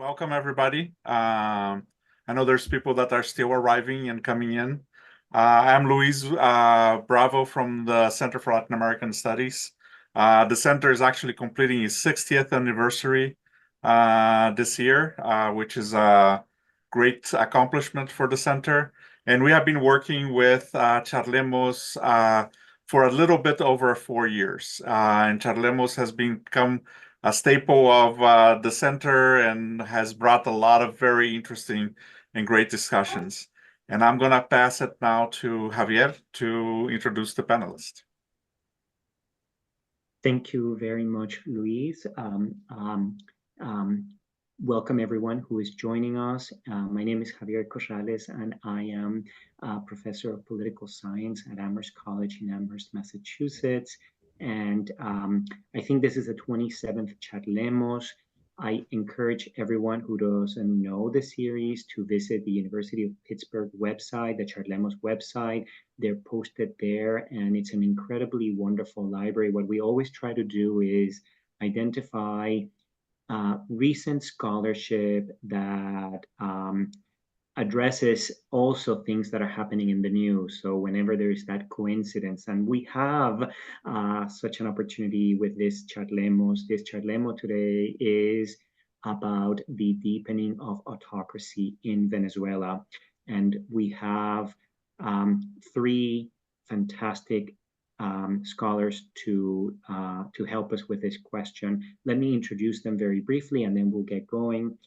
Welcome, everybody. I know there's people that are still arriving and coming in. I'm Luis Bravo from the Center for Latin American Studies. The center is actually completing its 60th anniversary this year, which is a great accomplishment for the center. And we have been working with Charlemos for a little bit over 4 years. And Charlemos has become a staple of the center and has brought a lot of very interesting and great discussions. And I'm going to pass it now to Javier to introduce the panelists. Thank you very much, Luis. Welcome everyone who is joining us. My name is Javier Corrales, and I am a professor of political science at Amherst College in Amherst, Massachusetts. And I think this is the 27th Charlemos. I encourage everyone who doesn't know the series to visit the University of Pittsburgh website, the Charlemos website. They're posted there, and it's an incredibly wonderful library. What we always try to do is identify recent scholarship that addresses also things that are happening in the news. So whenever there is that coincidence, and we have such an opportunity with this Charlemos. This Charlemo today is about the deepening of autocracy in Venezuela. And we have three fantastic scholars to help us with this question. Let me introduce them very briefly, and then we'll get going.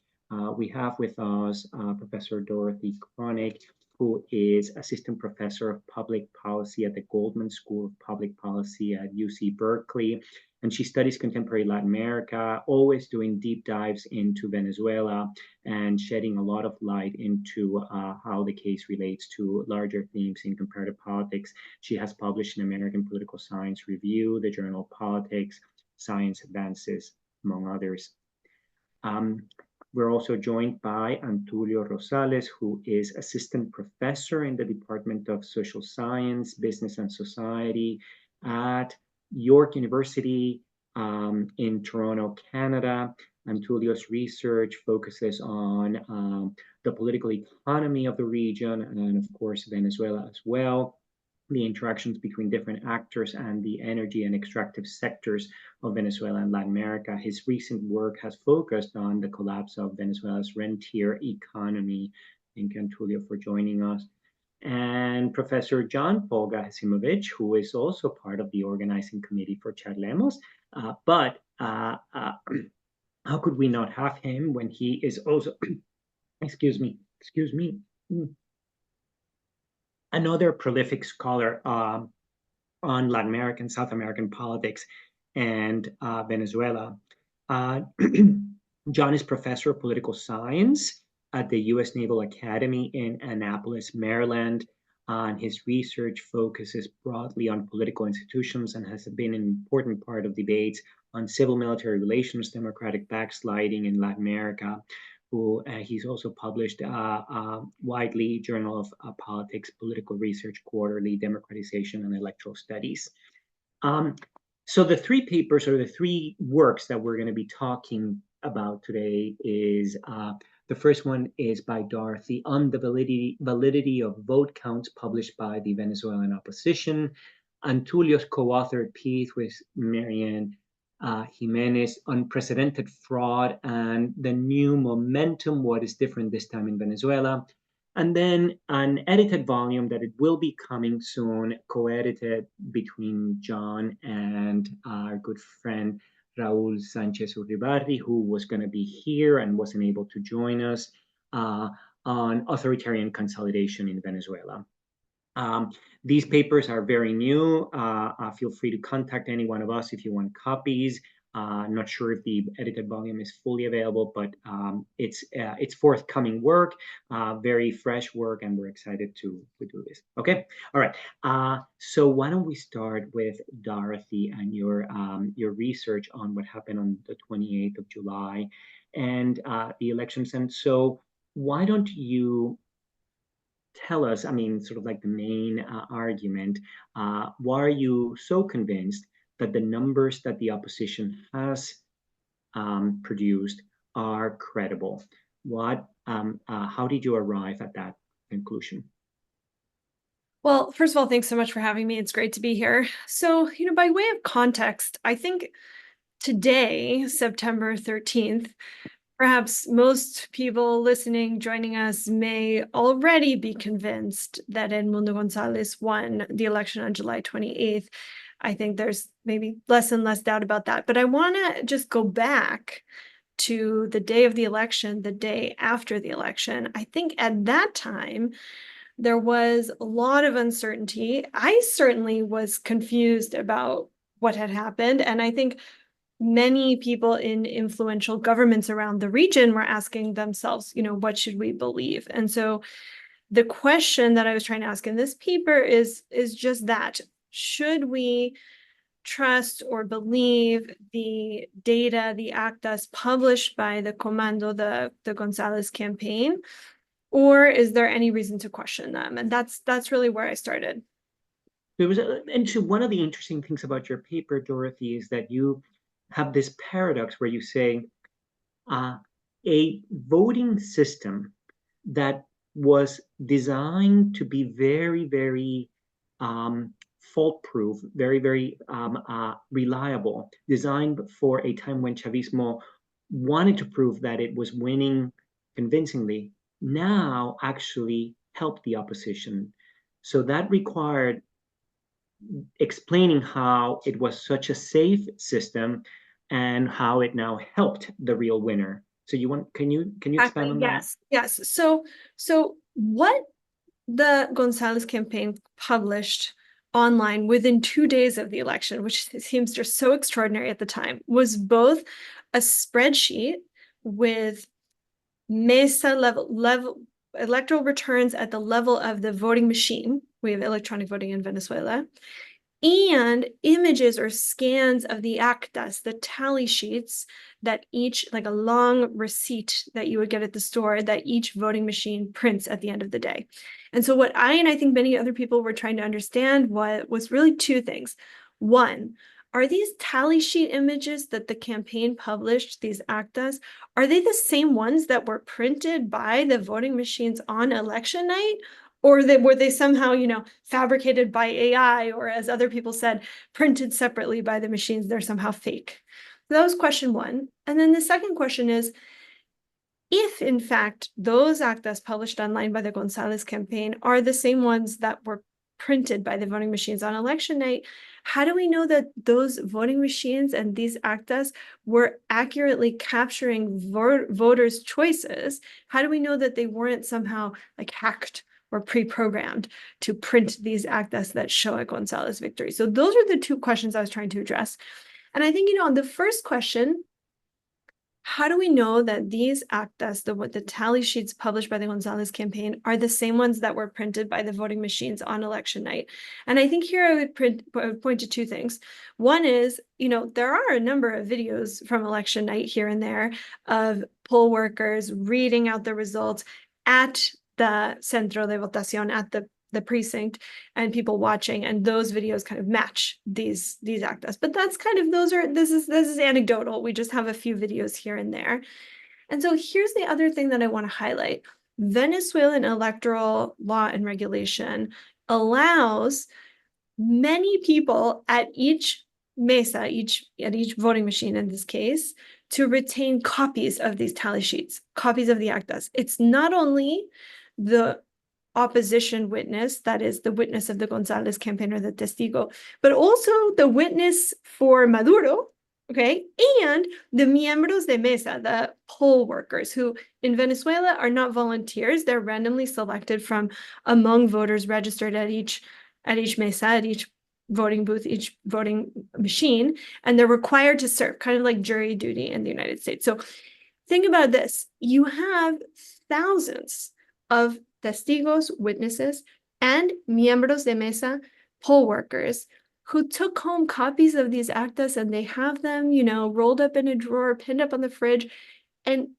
We have with us Professor Dorothy Cronick, who is Assistant Professor of Public Policy at the Goldman School of Public Policy at UC Berkeley. And she studies contemporary Latin America, always doing deep dives into Venezuela and shedding a lot of light into how the case relates to larger themes in comparative politics. She has published in American Political Science Review, the Journal of Politics, Science Advances, among others. We're also joined by Antulio Rosales, who is Assistant Professor in the Department of Social Science, Business and Society at York University in Toronto, Canada. Antulio's research focuses on the political economy of the region and, of course, Venezuela as well, the interactions between different actors and the energy and extractive sectors of Venezuela and Latin America. His recent work has focused on the collapse of Venezuela's rentier economy. Thank you, Antulio, for joining us. And Professor John Paul Gasimovich, who is also part of the organizing committee for Charlemos. But how could we not have him when he is also, excuse me, another prolific scholar on Latin American, South American politics and Venezuela. John is professor of political science at the U.S. Naval Academy in Annapolis, Maryland. His research focuses broadly on political institutions and has been an important part of debates on civil-military relations, democratic backsliding in Latin America. He's also published widely Journal of Politics, Political Research Quarterly, Democratization and Electoral Studies. So the three papers or the three works that we're going to be talking about today is the first one is by Dorothy on the validity of vote counts, published by the Venezuelan opposition. Antulio's co-authored piece with Marianne Jimenez, Unprecedented Fraud and the New Momentum, What is Different This Time in Venezuela. And then an edited volume that it will be coming soon, co-edited between John and our good friend Raul Sanchez Uribarri, who was going to be here and wasn't able to join us, on authoritarian consolidation in Venezuela. These papers are very new. Feel free to contact any one of us if you want copies. Not sure if the edited volume is fully available, but it's forthcoming work, very fresh work, and we're excited to do this. Okay, all right. So why don't we start with Dorothy and your research on what happened on the 28th of July and the elections. And so why don't you tell us, I mean, sort of like the main argument, why are you so convinced that the numbers that the opposition has produced are credible. How did you arrive at that conclusion? Well, first of all, thanks so much for having me. It's great to be here. So, by way of context, I think today, September 13th, perhaps most people listening, joining us, may already be convinced that Edmundo Gonzalez won the election on July 28th. I think there's maybe less and less doubt about that. But I want to just go back to the day of the election, the day after the election. I think at that time, there was a lot of uncertainty. I certainly was confused about what had happened. And I think many people in influential governments around the region were asking themselves, what should we believe? And so the question that I was trying to ask in this paper is just that. Should we trust or believe the data, the actas published by the Comando, the Gonzalez campaign? Or is there any reason to question them? And that's really where I started. And so one of the interesting things about your paper, Dorothy, is that you have this paradox where you say a voting system that was designed to be very, very fault-proof, very, very reliable, designed for a time when Chavismo wanted to prove that it was winning convincingly, now actually helped the opposition. So that required explaining how it was such a safe system and how it now helped the real winner. So can you expand on that? Yes. So what the Gonzalez campaign published online within 2 days of the election, which seems just so extraordinary at the time, was both a spreadsheet with mesa level electoral returns at the level of the voting machine. We have electronic voting in Venezuela, and images or scans of the actas, the tally sheets that each, like a long receipt that you would get at the store, that each voting machine prints at the end of the day. And so what I, and I think many other people were trying to understand was really two things. One, are these tally sheet images that the campaign published, these actas, are they the same ones that were printed by the voting machines on election night? Or were they somehow, fabricated by AI, or as other people said, printed separately by the machines, they're somehow fake? So that was question one. And then the second question is, if in fact those actas published online by the Gonzalez campaign are the same ones that were printed by the voting machines on election night, how do we know that those voting machines and these actas were accurately capturing voters' choices? How do we know that they weren't somehow like hacked or pre-programmed to print these actas that show a Gonzalez victory? So those are the two questions I was trying to address. And I think, on the first question, how do we know that these actas, the tally sheets published by the Gonzalez campaign, are the same ones that were printed by the voting machines on election night? And I think here I would point to two things. One is, there are a number of videos from election night here and there of poll workers reading out the results at the centro de votación, at the precinct, and people watching, and those videos kind of match these actas. But that's kind of, this is anecdotal. We just have a few videos here and there. And so here's the other thing that I want to highlight. Venezuelan electoral law and regulation allows many people at each mesa, at each voting machine in this case, to retain copies of these tally sheets, copies of the actas. It's not only the opposition witness, that is the witness of the Gonzalez campaign or the testigo, but also the witness for Maduro, okay, and the miembros de mesa, the poll workers, who in Venezuela are not volunteers. They're randomly selected from among voters registered at each mesa, at each voting booth, each voting machine, and they're required to serve, kind of like jury duty in the United States. So think about this. You have thousands of testigos, witnesses, and miembros de mesa, poll workers, who took home copies of these actas, and they have them, rolled up in a drawer, pinned up on the fridge. And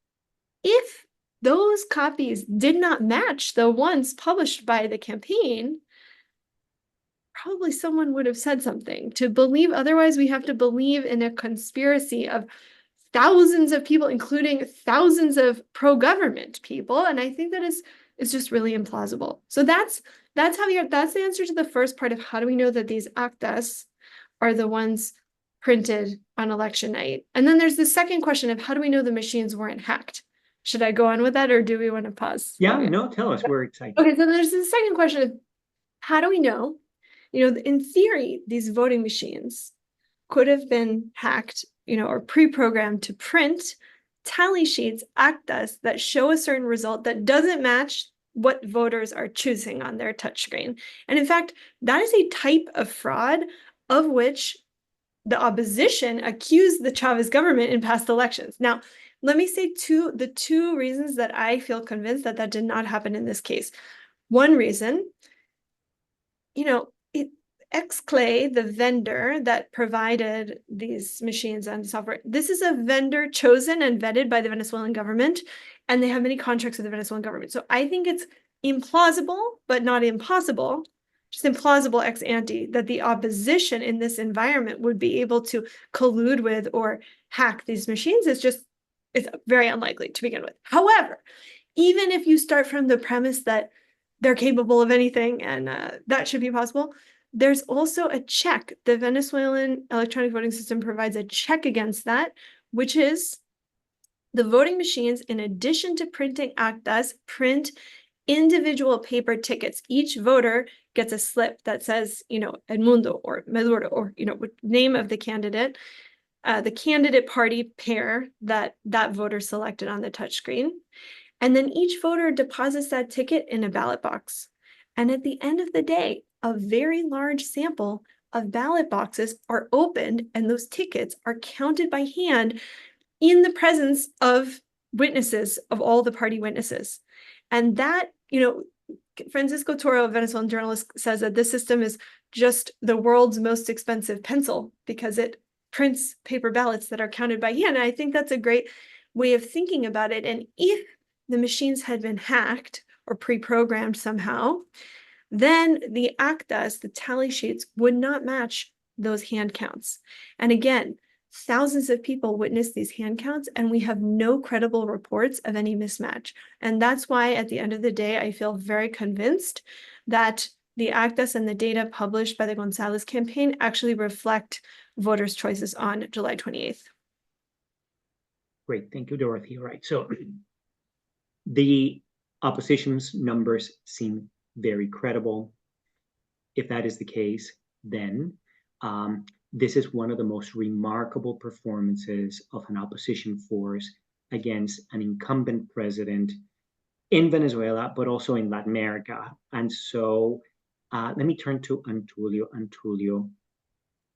if those copies did not match the ones published by the campaign, probably someone would have said something to believe. Otherwise, we have to believe in a conspiracy of thousands of people, including thousands of pro-government people. And I think that is just really implausible. So that's the answer to the first part of how do we know that these actas are the ones printed on election night. And then there's the second question of how do we know the machines weren't hacked? Should I go on with that, or do we want to pause? Yeah, Okay. no, tell us. We're excited. Okay, so there's the second question of how do we know? In theory, these voting machines could have been hacked, or pre-programmed to print tally sheets, actas, that show a certain result that doesn't match what voters are choosing on their touchscreen. And in fact, that is a type of fraud of which the opposition accused the Chavez government in past elections. Now, let me say the two reasons that I feel convinced that did not happen in this case. One reason, Xclay, the vendor that provided these machines and software, this is a vendor chosen and vetted by the Venezuelan government, and they have many contracts with the Venezuelan government. So I think it's implausible, but not impossible, just implausible ex ante, that the opposition in this environment would be able to collude with or hack these machines. It's very unlikely to begin with. However, even if you start from the premise that they're capable of anything and that should be possible, there's also a check. The Venezuelan electronic voting system provides a check against that, which is the voting machines, in addition to printing actas, print individual paper tickets. Each voter gets a slip that says, Edmundo or Maduro, or, name of the candidate party pair that voter selected on the touchscreen. And then each voter deposits that ticket in a ballot box. And at the end of the day, a very large sample of ballot boxes are opened, and those tickets are counted by hand in the presence of witnesses, of all the party witnesses. And that, Francisco Toro, a Venezuelan journalist, says that this system is just the world's most expensive pencil because it prints paper ballots that are counted by hand. And I think that's a great way of thinking about it. And if the machines had been hacked or pre-programmed somehow, then the actas, the tally sheets, would not match those hand counts. And again, thousands of people witnessed these hand counts, and we have no credible reports of any mismatch. And that's why, at the end of the day, I feel very convinced that the actas and the data published by the Gonzalez campaign actually reflect voters' choices on July 28th. Great, thank you, Dorothy. All right, so the opposition's numbers seem very credible. If that is the case, then this is one of the most remarkable performances of an opposition force against an incumbent president in Venezuela, but also in Latin America. And so let me turn to Antulio. Antulio,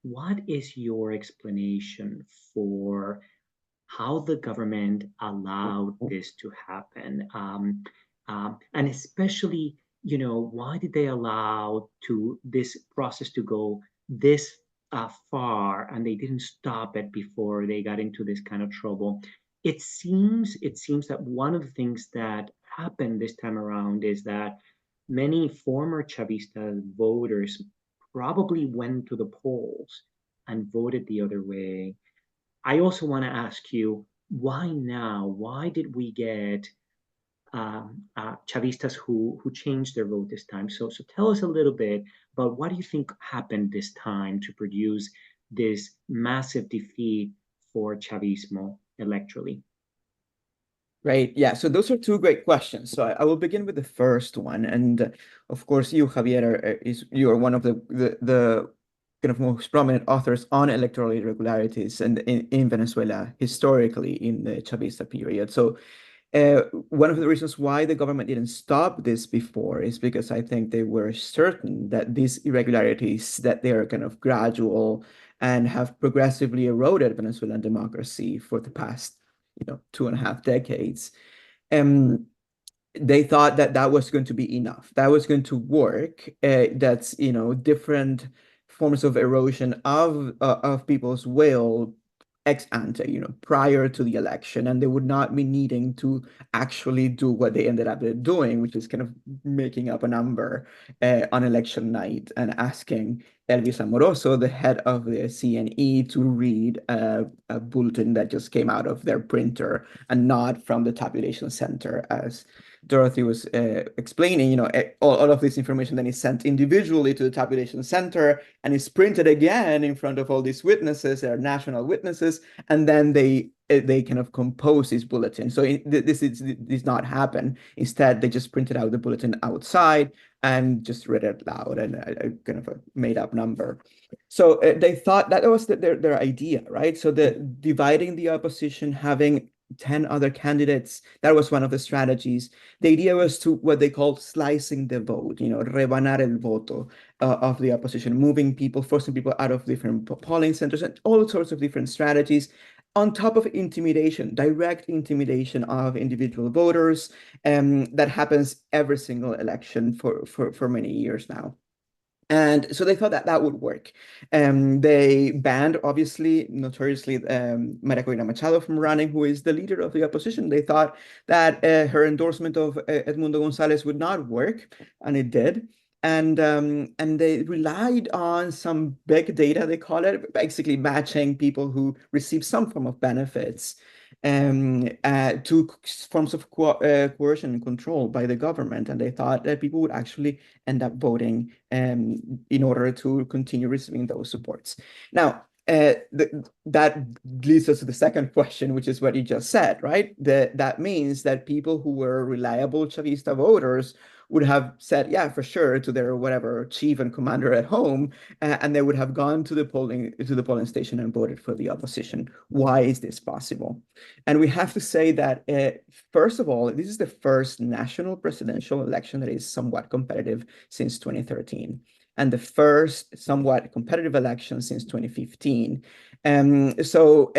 what is your explanation for how the government allowed this to happen? And especially, why did they allow this process to go this far, and they didn't stop it before they got into this kind of trouble? It seems that one of the things that happened this time around is that many former Chavista voters probably went to the polls and voted the other way. I also want to ask you, why now? Why did we get Chavistas who changed their vote this time? So tell us a little bit about what do you think happened this time to produce this massive defeat for Chavismo electorally? Right. Yeah. So those are two great questions. So I will begin with the first one, and of course, you, Javier, you are one of the kind of most prominent authors on electoral irregularities and in Venezuela historically in the Chavista period. So one of the reasons why the government didn't stop this before is because I think they were certain that these irregularities, that they are kind of gradual and have progressively eroded Venezuelan democracy for the past 2.5 decades. They thought that was going to be enough. That was going to work. That's different forms of erosion of people's will ex ante, prior to the election, and they would not be needing to actually do what they ended up doing, which is kind of making up a number on election night and asking Elvis Amoroso, the head of the CNE, to read a bulletin that just came out of their printer and not from the tabulation center, as Dorothy was explaining. All of this information then is sent individually to the tabulation center and is printed again in front of all these witnesses, their national witnesses, and then they kind of compose this bulletin. So this does not happen. Instead, they just printed out the bulletin outside and just read it loud, and a kind of a made up number. So they thought that was their idea, right? So dividing the opposition, having 10 other candidates, that was one of the strategies. The idea was to what they called slicing the vote, rebanar el voto of the opposition, moving people, forcing people out of different polling centers, and all sorts of different strategies, on top of intimidation, direct intimidation of individual voters, that happens every single election for many years now. And so they thought that would work. They banned, obviously, notoriously, Maria Corina Machado from running, who is the leader of the opposition. They thought that her endorsement of Edmundo González would not work, and it did. And they relied on some big data, they call it, basically matching people who receive some form of benefits to forms of coercion and control by the government. And they thought that people would actually end up voting in order to continue receiving those supports. Now, that leads us to the second question, which is what you just said, right? That means that people who were reliable Chavista voters would have said, yeah, for sure, to their whatever chief and commander at home, and they would have gone to the polling station and voted for the opposition. Why is this possible? And we have to say that, first of all, this is the first national presidential election that is somewhat competitive since 2013. And the first somewhat competitive election since 2015. So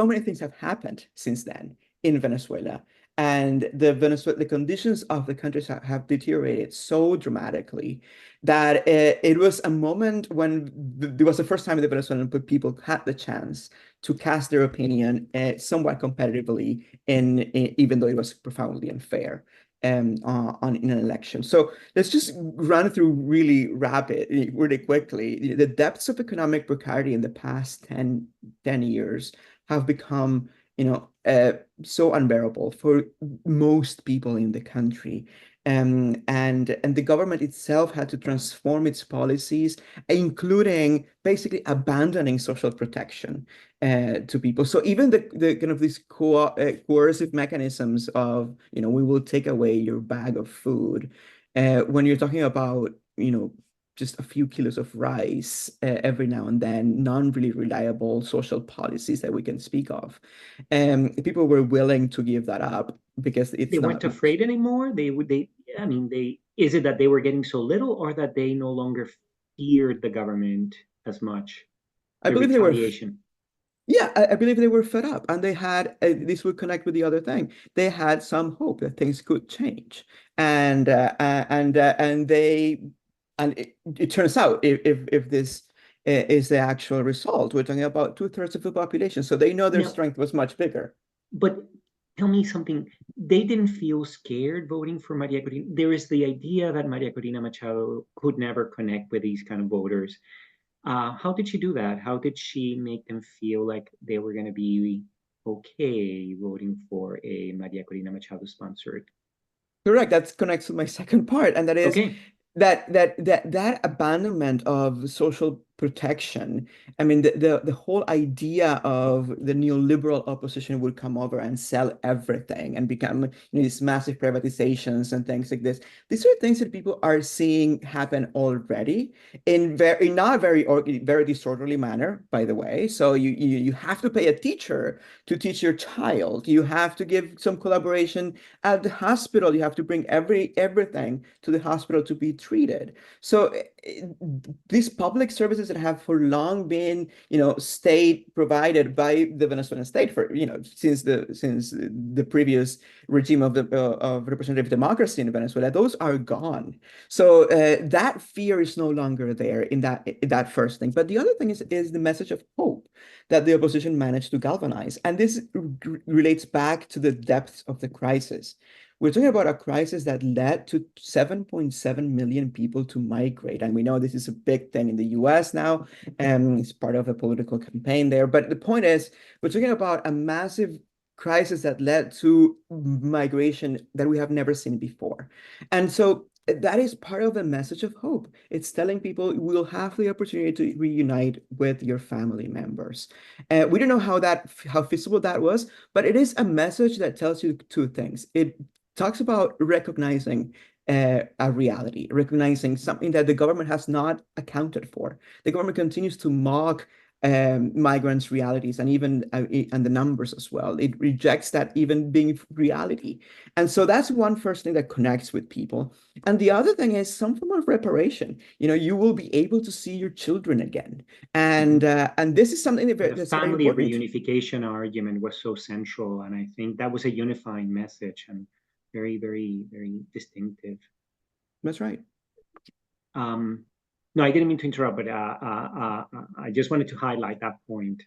many things have happened since then in Venezuela. And the conditions of the country have deteriorated so dramatically that it was a moment when it was the first time the Venezuelan people had the chance to cast their opinion somewhat competitively, even though it was profoundly unfair in an election. So let's just run through really quickly. The depths of economic precarity in the past 10 years have become so unbearable for most people in the country. And the government itself had to transform its policies, including basically abandoning social protection to people. So even the kind of these coercive mechanisms of, we will take away your bag of food, when you're talking about, just a few kilos of rice every now and then, non-really reliable social policies that we can speak of. People were willing to give that up because they weren't afraid anymore. Is it that they were getting so little, or that they no longer feared the government as much? I believe they were. Yeah, I believe they were fed up, and they had, this would connect with the other thing. They had some hope that things could change, and it turns out, if this is the actual result, we're talking about 2/3 of the population. So they know their strength was much bigger. But tell me something. They didn't feel scared voting for Maria Corina. There is the idea that Maria Corina Machado could never connect with these kind of voters. How did she do that? How did she make them feel like they were going to be okay voting for a Maria Corina Machado sponsored? Correct. That connects to my second part, and that is that abandonment of social protection. I mean, the whole idea of the neoliberal opposition would come over and sell everything and become these massive privatizations and things like this. These are things that people are seeing happen already in not a very disorderly manner, by the way. So you have to pay a teacher to teach your child. You have to give some collaboration at the hospital. You have to bring everything to the hospital to be treated. So these public services services that have for long been, state provided by the Venezuelan state for, since the previous regime of representative democracy in Venezuela, those are gone. So that fear is no longer there in that first thing. But the other thing is the message of hope that the opposition managed to galvanize. And this relates back to the depths of the crisis. We're talking about a crisis that led to 7.7 million people to migrate. And we know this is a big thing in the US now, and it's part of a political campaign there. But the point is, we're talking about a massive crisis that led to migration that we have never seen before. And so that is part of the message of hope. It's telling people we'll have the opportunity to reunite with your family members. We don't know how feasible that was, but it is a message that tells you two things. It talks about recognizing a reality, recognizing something that the government has not accounted for. The government continues to mock migrants' realities and even and the numbers as well. It rejects that even being reality. And so that's one first thing that connects with people. And the other thing is some form of reparation. You will be able to see your children again. And this is something that's family very important. reunification argument was so central. And I think that was a unifying message and very, very, very distinctive. That's right. No, I didn't mean to interrupt, but I just wanted to highlight that point.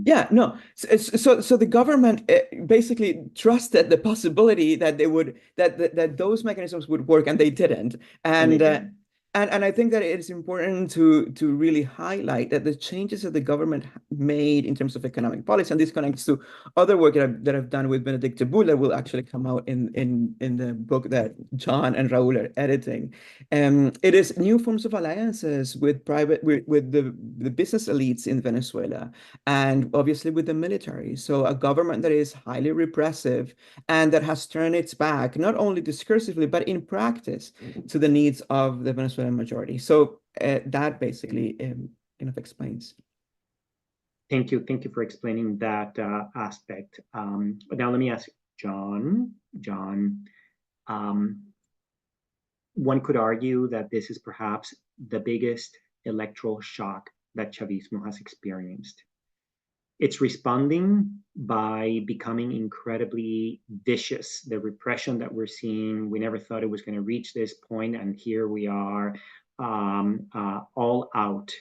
Yeah, no. So the government basically trusted the possibility that they would that those mechanisms would work, and they didn't. And I think that it is important to really highlight that the changes that the government made in terms of economic policy, and this connects to other work that I've done with Benedict Tabul that will actually come out in the book that John and Raul are editing. It is new forms of alliances with the business elites in Venezuela, and obviously with the military. So a government that is highly repressive and that has turned its back, not only discursively, but in practice, to the needs of the Venezuelan majority. So that basically kind of explains. Thank you for explaining that aspect. Now let me ask John. One could argue that this is perhaps the biggest electoral shock that Chavismo has experienced. It's responding by becoming incredibly vicious. The repression that we're seeing, we never thought it was going to reach this point, and here we are, all out.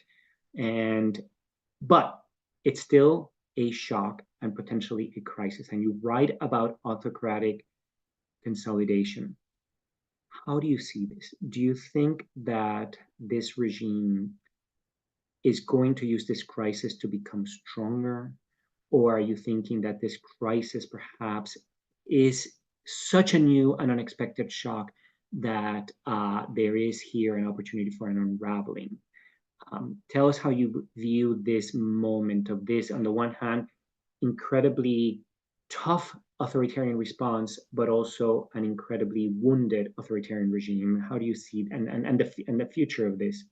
But it's still a shock and potentially a crisis. And you write about autocratic consolidation. How do you see this? Do you think that this regime is going to use this crisis to become stronger? Or are you thinking that this crisis perhaps is such a new and unexpected shock that there is here an opportunity for an unraveling? Tell us how you view this moment of this, on the one hand, incredibly tough authoritarian response, but also an incredibly wounded authoritarian regime. How do you see and the future of this?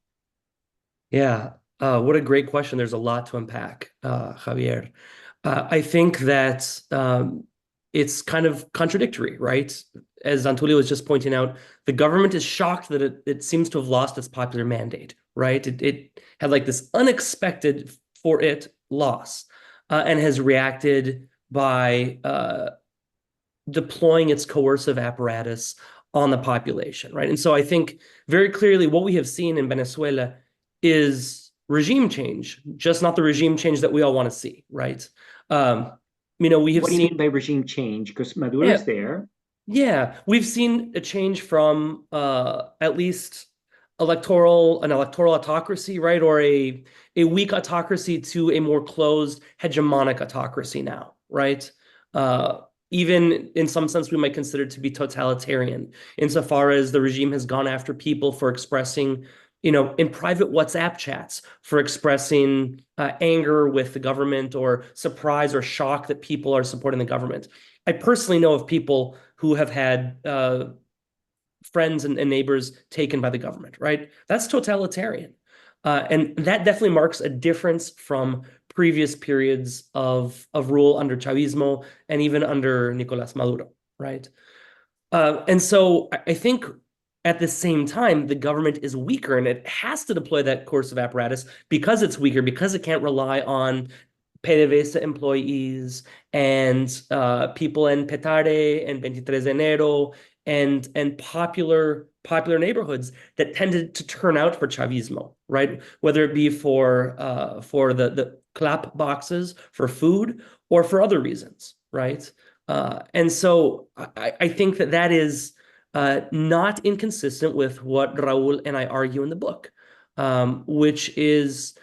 Yeah. What a great question. There's a lot to unpack, Javier. I think that it's kind of contradictory, right? As Antulio was just pointing out, the government is shocked that it seems to have lost its popular mandate, right? It had like this unexpected for it loss and has reacted by deploying its coercive apparatus on the population, right? And so I think very clearly what we have seen in Venezuela is regime change, just not the regime change that we all want to see, right? We have what do you mean by regime change? Because Maduro's there. Yeah, we've seen a change from at least an electoral autocracy, right? Or a weak autocracy to a more closed hegemonic autocracy now, right? Even in some sense, we might consider it to be totalitarian, insofar as the regime has gone after people for expressing, in private WhatsApp chats, for expressing anger with the government or surprise or shock that people are supporting the government. I personally know of people who have had friends and neighbors taken by the government, right? That's totalitarian. And that definitely marks a difference from previous periods of rule under Chavismo and even under Nicolás Maduro, right? And so I think At the same time, the government is weaker and it has to deploy that coercive apparatus because it's weaker, because it can't rely on PDVSA employees and people in Petare and 23 de Enero and popular neighborhoods that tended to turn out for Chavismo, right? Whether it be for the clap boxes for food or for other reasons, right? And so I think that is not inconsistent with what Raul and I argue in the book, which is,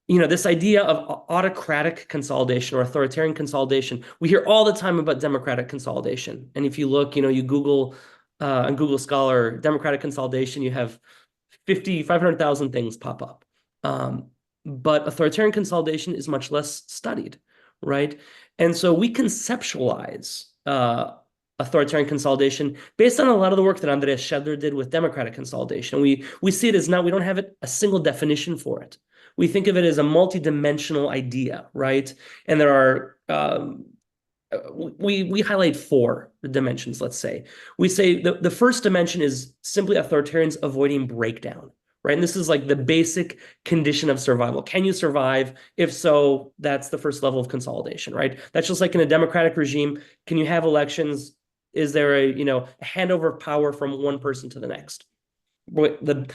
this idea of autocratic consolidation or authoritarian consolidation. We hear all the time about democratic consolidation. And if you look, you Google on Google Scholar, democratic consolidation, you have 500,000 things pop up. But authoritarian consolidation is much less studied, right? And so we conceptualize authoritarian consolidation based on a lot of the work that Andreas Schedler did with democratic consolidation. We see it as we don't have a single definition for it. We think of it as a multidimensional idea, right? And there are, we highlight 4 dimensions, let's say. We say the first dimension is simply authoritarians avoiding breakdown, right? And this is like the basic condition of survival. Can you survive? If so, that's the first level of consolidation, right? That's just like in a democratic regime. Can you have elections? Is there a handover of power from one person to the next? The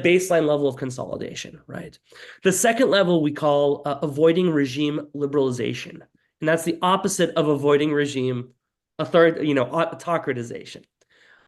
baseline level of consolidation, right? The second level we call avoiding regime liberalization, and that's the opposite of avoiding regime autocratization.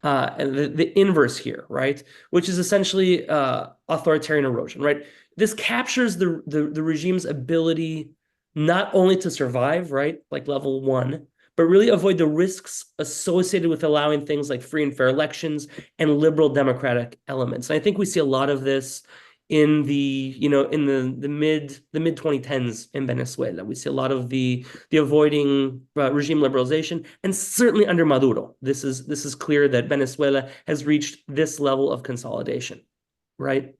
And the inverse here, right? Which is essentially authoritarian erosion, right? This captures the regime's ability not only to survive, right, like level 1, but really avoid the risks associated with allowing things like free and fair elections and liberal democratic elements. And I think we see a lot of this in the mid 2010s in Venezuela. We see a lot of the avoiding regime liberalization, and certainly under Maduro. This is clear that Venezuela has reached this level of consolidation, right?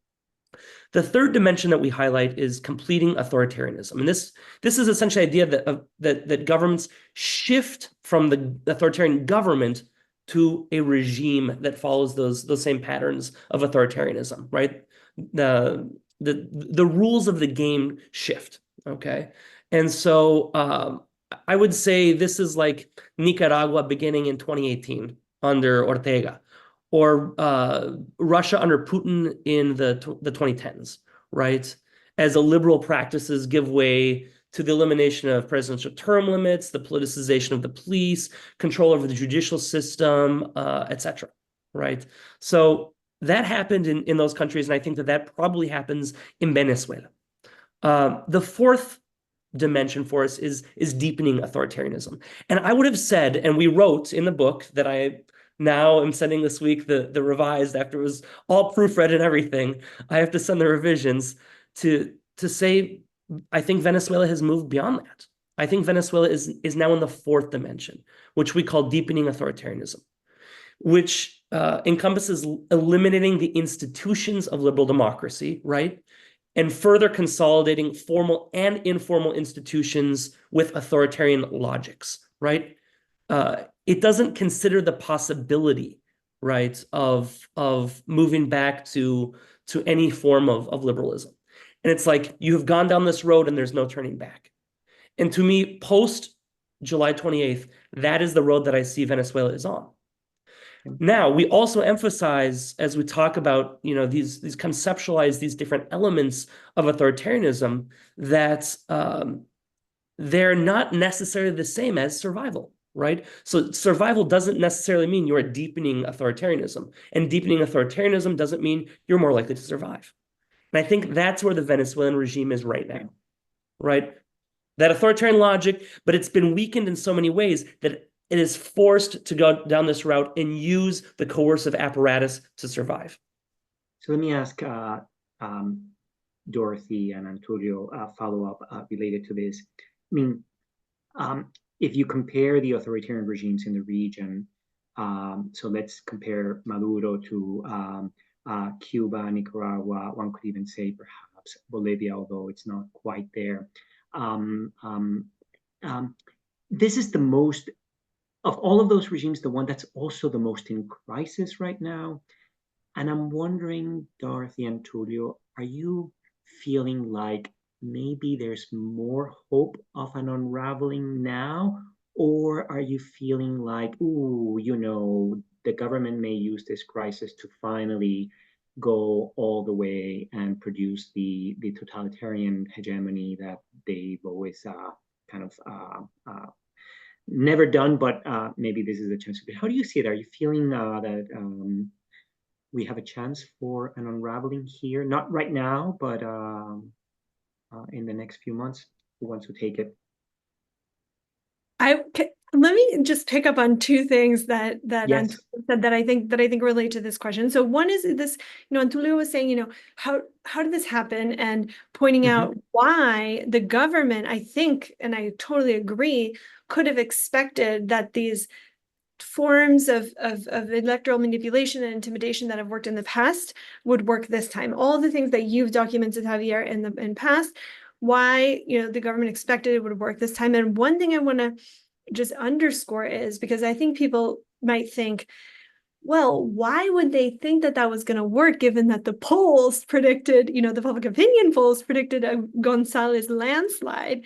The third dimension that we highlight is completing authoritarianism. And this is essentially the idea that governments shift from the authoritarian government to a regime that follows those same patterns of authoritarianism, right? The rules of the game shift, okay? And so I would say this is like Nicaragua beginning in 2018 under Ortega, or Russia under Putin in the 2010s, right? As illiberal practices give way to the elimination of presidential term limits, the politicization of the police, control over the judicial system, etc., right? So that happened in those countries, and I think that probably happens in Venezuela. The fourth dimension for us is deepening authoritarianism. And I would have said, and we wrote in the book that I now I'm sending this week the revised, after it was all proofread and everything, I have to send the revisions to say, I think Venezuela has moved beyond that. I think Venezuela is now in the fourth dimension, which we call deepening authoritarianism, which encompasses eliminating the institutions of liberal democracy, right? And further consolidating formal and informal institutions with authoritarian logics, right? It doesn't consider the possibility, right, of moving back to any form of liberalism. And it's like, you have gone down this road and there's no turning back. And to me, post July 28th, that is the road that I see Venezuela is on. Now, we also emphasize, as we talk about, these conceptualize these different elements of authoritarianism, that they're not necessarily the same as survival, right? So survival doesn't necessarily mean you're deepening authoritarianism, and deepening authoritarianism doesn't mean you're more likely to survive. And I think that's where the Venezuelan regime is right now, right? That authoritarian logic, but it's been weakened in so many ways that it is forced to go down this route and use the coercive apparatus to survive. So let me ask Dorothy and Antonio a follow-up related to this. I mean, if you compare the authoritarian regimes in the region, so let's compare Maduro to Cuba, Nicaragua, one could even say perhaps Bolivia, although it's not quite there. This is the most, of all of those regimes, the one that's also the most in crisis right now. And I'm wondering, Dorothy and Tulio, are you feeling like maybe there's more hope of an unraveling now? Or are you feeling like, ooh, the government may use this crisis to finally go all the way and produce the totalitarian hegemony that they've always kind of never done, but maybe this is a chance. How do you see it? Are you feeling that we have a chance for an unraveling here? Not right now, but in the next few months. Who wants to take it? Let me just pick up on two things that Yes. Antonio said that I think relate to this question. So one is this, Antonio was saying, how did this happen, and pointing out why the government, I think, and I totally agree, could have expected that these forms of electoral manipulation and intimidation that have worked in the past would work this time. All the things that you've documented, Javier, in past, why the government expected it would work this time. And one thing I want to just underscore is, because I think people might think, well, why would they think that that was going to work, given that the polls predicted, the public opinion polls predicted a Gonzalez landslide?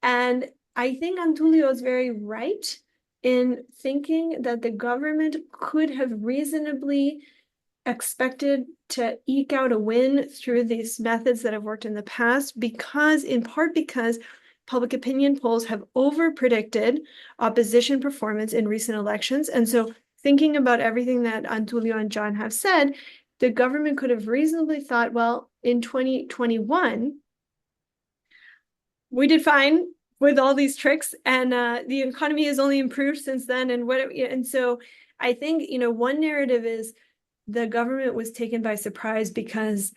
And I think Antulio is very right in thinking that the government could have reasonably expected to eke out a win through these methods that have worked in the past, in part because public opinion polls have over-predicted opposition performance in recent elections. And so thinking about everything that Antulio and John have said, the government could have reasonably thought, well, in 2021, we did fine with all these tricks, and the economy has only improved since then. And so I think, one narrative is the government was taken by surprise because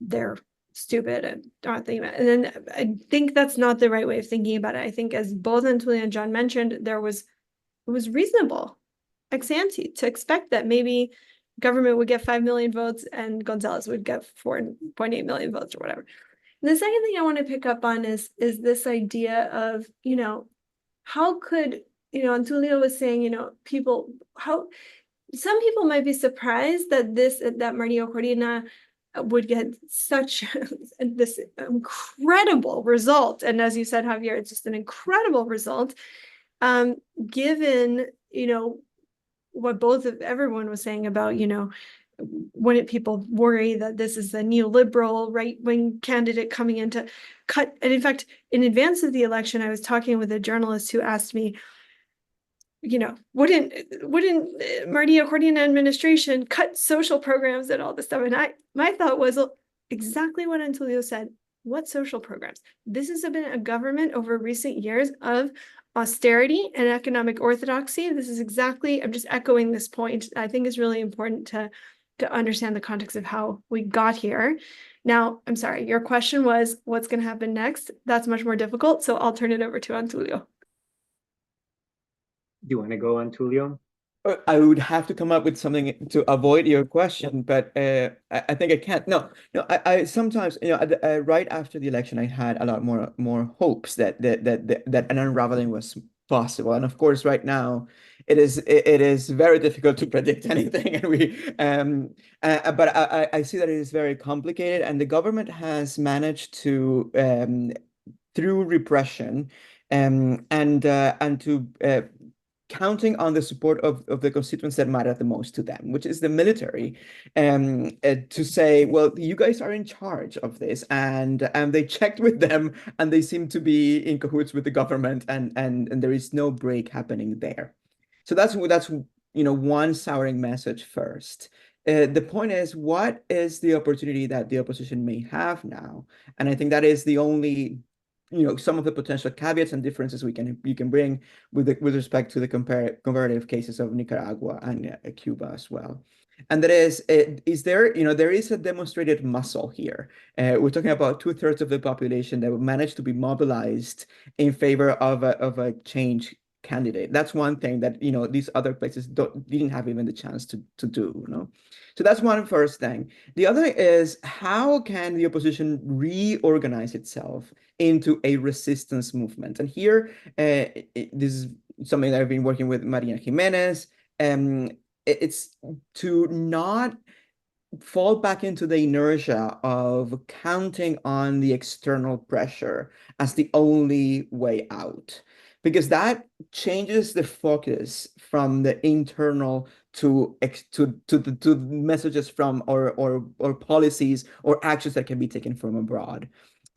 they're stupid and aren't thinking about it. And then I think that's not the right way of thinking about it. I think, as both Antulio and John mentioned, it was reasonable ex ante to expect that maybe government would get 5 million votes and Gonzalez would get 4.8 million votes or whatever. And the second thing I want to pick up on is this idea of, how could, Antulio was saying, some people might be surprised that Maria Corina would get such this incredible result. And as you said, Javier, it's just an incredible result, given, what everyone was saying about, when people worry that this is a neoliberal right-wing candidate coming in to cut. And in fact, in advance of the election, I was talking with a journalist who asked me, wouldn't Maria Corina administration cut social programs and all this stuff? And my thought was exactly what Antulio said. What social programs? This has been a government over recent years of austerity and economic orthodoxy. This is exactly, I'm just echoing this point. I think is really important to understand the context of how we got here. Now, I'm sorry, your question was what's going to happen next? That's much more difficult, so I'll turn it over to Antulio. Do you want to go on, Tulio? I would have to come up with something to avoid your question, but I think I can't. No, I sometimes, right after the election, I had a lot more hopes that an unraveling was possible. And of course, right now, it is very difficult to predict anything, and but I see that it is very complicated, and the government has managed to, through repression, and to counting on the support of the constituents that matter the most to them, which is the military, to say, well, you guys are in charge of this, and they checked with them, and they seem to be in cahoots with the government, and there is no break happening there. So that's one souring message first. The point is, what is the opportunity that the opposition may have now? And I think that is the only some of the potential caveats and differences you can bring with respect to the comparative cases of Nicaragua and Cuba as well. And that is there is a demonstrated muscle here. We're talking about 2/3 of the population that managed to be mobilized in favor of a change candidate. That's one thing that these other places didn't have even the chance to do. So that's one first thing. The other is, how can the opposition reorganize itself into a resistance movement? And here, this is something that I've been working with Maria Jimenez. It's to not fall back into the inertia of counting on the external pressure as the only way out, because that changes the focus from the internal to the messages from or policies or actions that can be taken from abroad.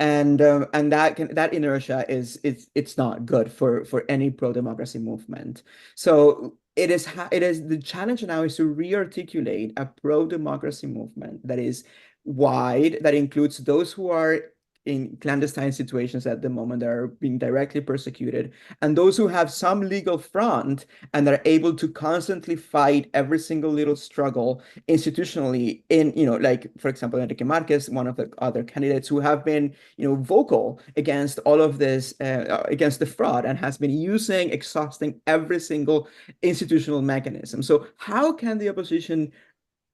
And that inertia it's not good for any pro-democracy movement. So it is the challenge now is to re-articulate a pro-democracy movement that is wide, that includes those who are in clandestine situations at the moment that are being directly persecuted, and those who have some legal front and that are able to constantly fight every single little struggle institutionally in, like, for example, Enrique Marquez, one of the other candidates who have been, vocal against all of this, against the fraud, and has been exhausting every single institutional mechanism. So how can the opposition,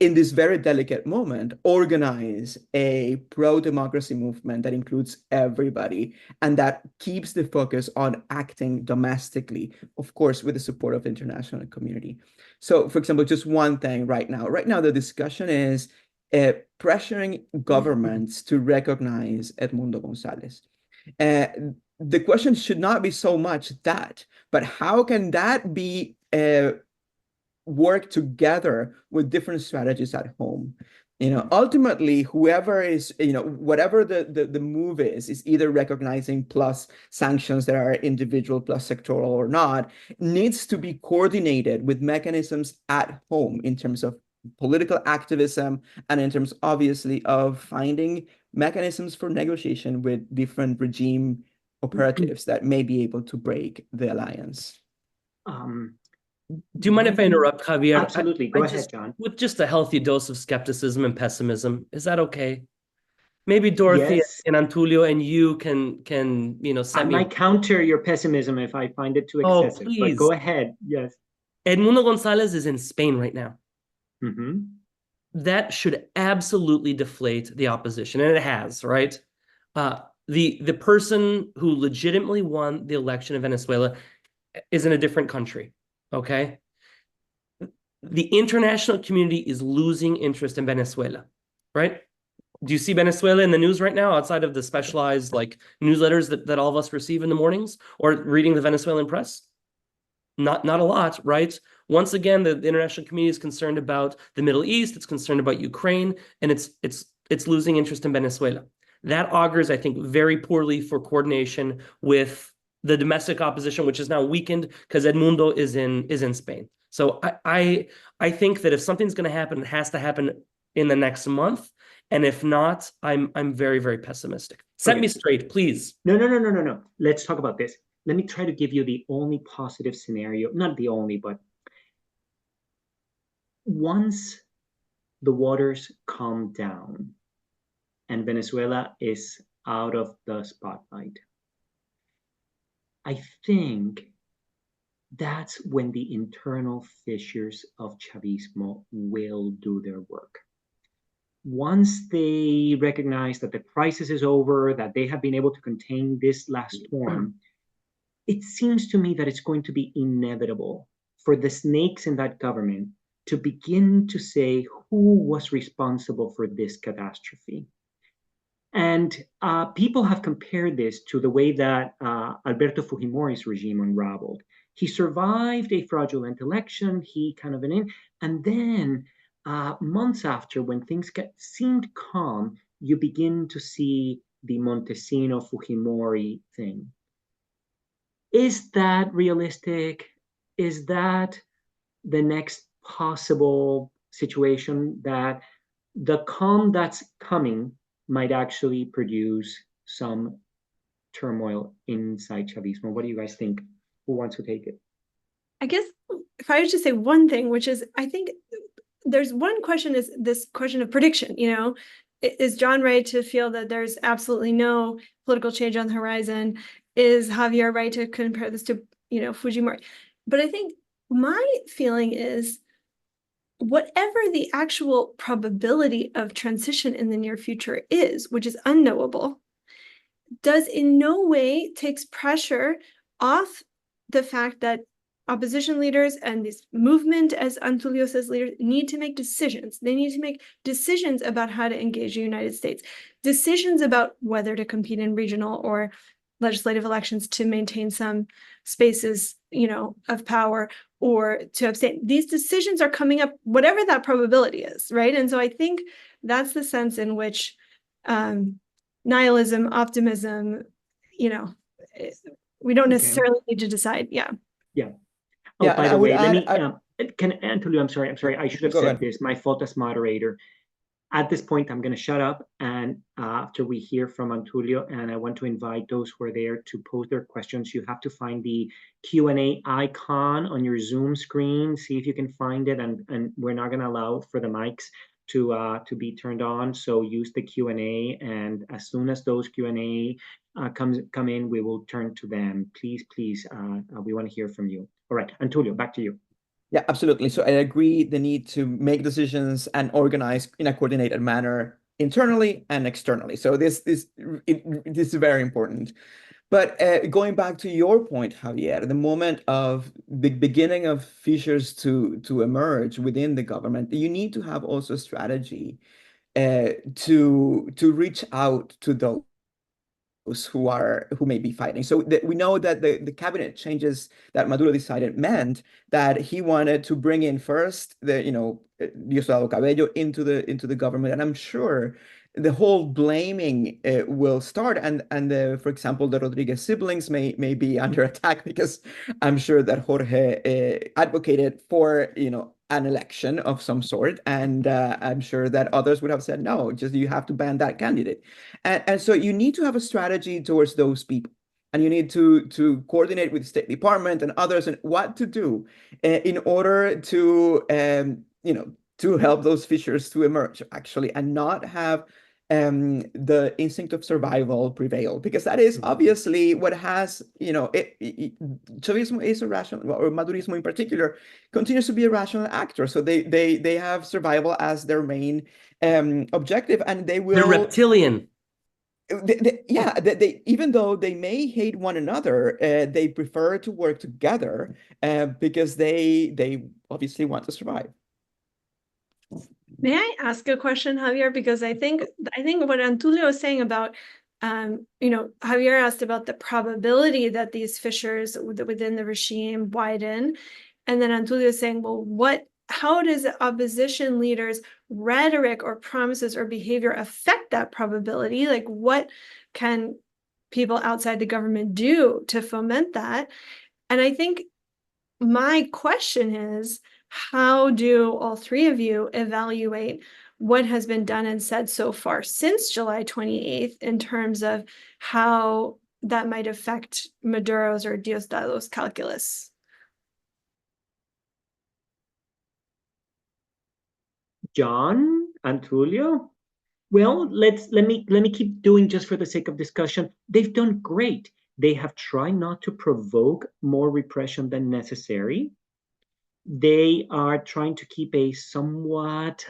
in this very delicate moment, organize a pro-democracy movement that includes everybody and that keeps the focus on acting domestically, of course, with the support of the international community? So, for example, just one thing right now, the discussion is pressuring governments to recognize Edmundo González. The question should not be so much that, but how can that be work together with different strategies at home? Ultimately, whoever is, whatever the move is either recognizing plus sanctions that are individual plus sectoral or not, needs to be coordinated with mechanisms at home in terms of political activism and in terms, obviously, of finding mechanisms for negotiation with different regime operatives that may be able to break the alliance. Do you mind if I interrupt, Javier? Absolutely. Go ahead, John. With just a healthy dose of skepticism and pessimism, is that okay? Maybe Dorothy and Antulio and you can send me. I might counter your pessimism if I find it too excessive. Please. But go ahead. Yes. Edmundo González is in Spain right now. Mm-hmm. That should absolutely deflate the opposition, and it has, right? The person who legitimately won the election in Venezuela is in a different country. Okay. The international community is losing interest in Venezuela, right? Do you see Venezuela in the news right now outside of the specialized newsletters that all of us receive in the mornings or reading the Venezuelan press? Not a lot, right? Once again, the international community is concerned about the Middle East, it's concerned about Ukraine, and it's losing interest in Venezuela. That augurs, I think, very poorly for coordination with the domestic opposition, which is now weakened because Edmundo is in Spain. So I think that if something's going to happen, it has to happen in the next month. And if not, I'm very, very pessimistic. Set me straight, please. No. Let's talk about this. Let me try to give you the only positive scenario, not the only, but once the waters calm down and Venezuela is out of the spotlight, I think that's when the internal fissures of Chavismo will do their work. Once they recognize that the crisis is over, that they have been able to contain this last storm, it seems to me that it's going to be inevitable for the snakes in that government to begin to say who was responsible for this catastrophe. And people have compared this to the way that Alberto Fujimori's regime unraveled. He survived a fraudulent election, and then months after, when things seemed calm, you begin to see the Montesino Fujimori thing. Is that realistic? Is that the next possible situation, that the calm that's coming might actually produce some turmoil inside Chavismo? What do you guys think? Who wants to take it? I guess if I was to say one thing, which is, I think there's one question, is this question of prediction. Is John right to feel that there's absolutely no political change on the horizon? Is Javier right to compare this to, Fujimori? But I think my feeling is, whatever the actual probability of transition in the near future is, which is unknowable, does in no way takes pressure off the fact that opposition leaders and this movement, as Antulio says, leaders need to make decisions. They need to make decisions about how to engage the United States, decisions about whether to compete in regional or legislative elections to maintain some spaces, of power, or to abstain. These decisions are coming up, whatever that probability is, right? And so I think that's the sense in which nihilism, optimism, we don't necessarily need to decide. Yeah. Oh, Yeah, by and the I would way, let add, me, Antonio, I'm sorry, I should have Go said ahead. this, my fault as moderator. At this point, I'm going to shut up, and after we hear from Antulio, and I want to invite those who are there to pose their questions. You have to find the Q&A icon on your Zoom screen. See if you can find it, and we're not going to allow for the mics to be turned on. So use the Q&A, and as soon as those Q&A come in, we will turn to them. Please, we want to hear from you. All right, Antulio, back to you. Yeah, absolutely. So I agree the need to make decisions and organize in a coordinated manner internally and externally. So this is very important. But going back to your point, Javier, the moment of the beginning of fissures to emerge within the government, you need to have also a strategy to reach out to those who may be fighting. So we know that the cabinet changes that Maduro decided meant that he wanted to bring in first Diosdado Cabello into the government, and I'm sure the whole blaming will start, and for example, the Rodriguez siblings may be under attack, because I'm sure that Jorge advocated for an election of some sort, and I'm sure that others would have said no, just you have to ban that candidate, and so you need to have a strategy towards those people, and you need to coordinate with the State Department and others and what to do in order to to help those fissures to emerge, actually, and not have the instinct of survival prevail, because that is obviously what has, Chavismo is a rational, or Madurismo in particular, continues to be a rational actor. So they have survival as their main objective, and they will. They're reptilian. They even though they may hate one another, they prefer to work together because they obviously want to survive. May I ask a question, Javier? Because I think what Antulio was saying about, Javier asked about the probability that these fissures within the regime widen, and then Antulio is saying, well, how does opposition leaders' rhetoric or promises or behavior affect that probability? Like, what can people outside the government do to foment that? And I think my question is, how do all three of you evaluate what has been done and said so far since July 28th in terms of how that might affect Maduro's or Diosdado's calculus? John, Antulio? Well, let me keep doing, just for the sake of discussion. They've done great. They have tried not to provoke more repression than necessary. They are trying to keep a somewhat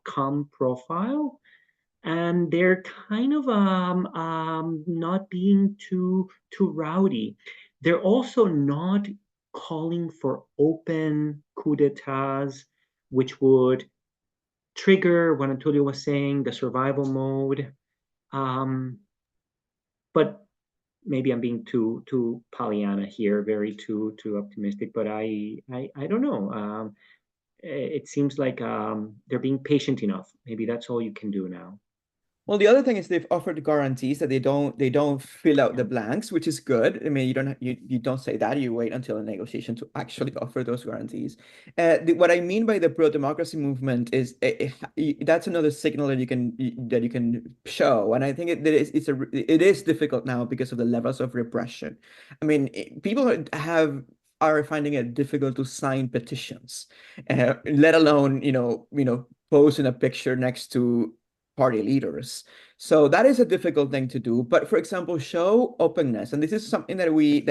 calm profile, and they're kind of not being too rowdy. They're also not calling for open coup d'etats, which would trigger what Antonio was saying, the survival mode. But maybe I'm being too Pollyanna here, very too optimistic. But I don't know. It seems like they're being patient enough. Maybe that's all you can do now. Well, the other thing is they've offered guarantees that they don't fill out the blanks, which is good. I mean, you don't say that. You wait until a negotiation to actually offer those guarantees. What I mean by the pro-democracy movement is that's another signal that you can show, and I think it is difficult now because of the levels of repression. I mean, people are finding it difficult to sign petitions, let alone posting a picture next to party leaders. So that is a difficult thing to do. But for example, show openness, and this is something that we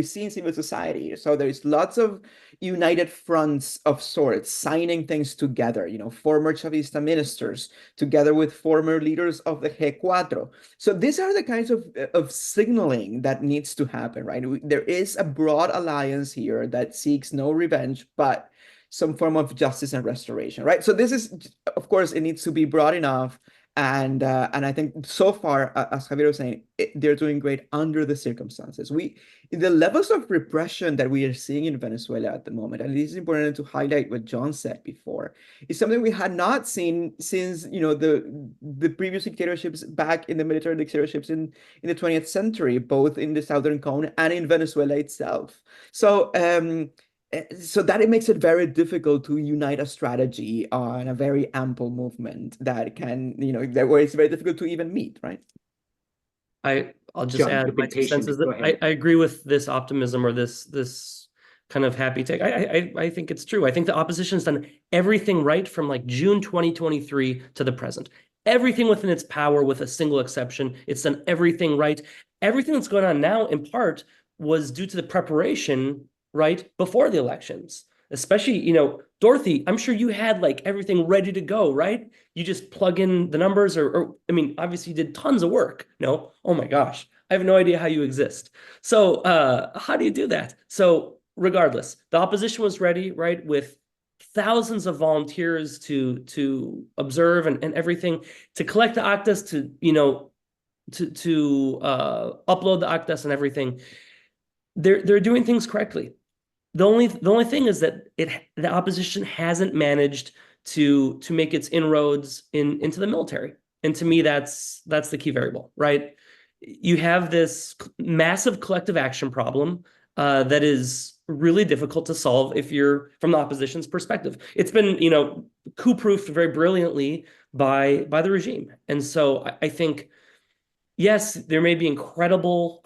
see in civil society. So there's lots of united fronts of sorts, signing things together. Former Chavista ministers together with former leaders of the G4. So these are the kinds of signaling that needs to happen, right? There is a broad alliance here that seeks no revenge, but some form of justice and restoration, right? So this is, of course, it needs to be broad enough. And I think so far, as Javier was saying, they're doing great under the circumstances. The levels of repression that we are seeing in Venezuela at the moment, and it is important to highlight what John said before, is something we had not seen since the previous dictatorships back in the military dictatorships in the 20th century, both in the Southern Cone and in Venezuela itself. So that it makes it very difficult to unite a strategy on a very ample movement that can, where it's very difficult to even meet, right? I'll just John, add you've my been 2 cents patient. is Go that ahead. I agree with this optimism or this kind of happy take. I think it's true. I think the opposition's done everything right from like June 2023 to the present. Everything within its power, with a single exception. It's done everything right. Everything that's going on now, in part, was due to the preparation, right, before the elections. Especially, Dorothy, I'm sure you had like everything ready to go, right? You just plug in the numbers or I mean, obviously you did tons of work. No? Oh my gosh. I have no idea how you exist. So how do you do that? So regardless, the opposition was ready, right, with thousands of volunteers to observe and everything, to collect the actas, to upload the actas and everything. They're doing things correctly. The only thing is that the opposition hasn't managed to make its inroads into the military. And to me, that's the key variable, right? You have this massive collective action problem that is really difficult to solve if you're from the opposition's perspective. It's been, coup-proofed very brilliantly by the regime. And so I think, yes, there may be incredible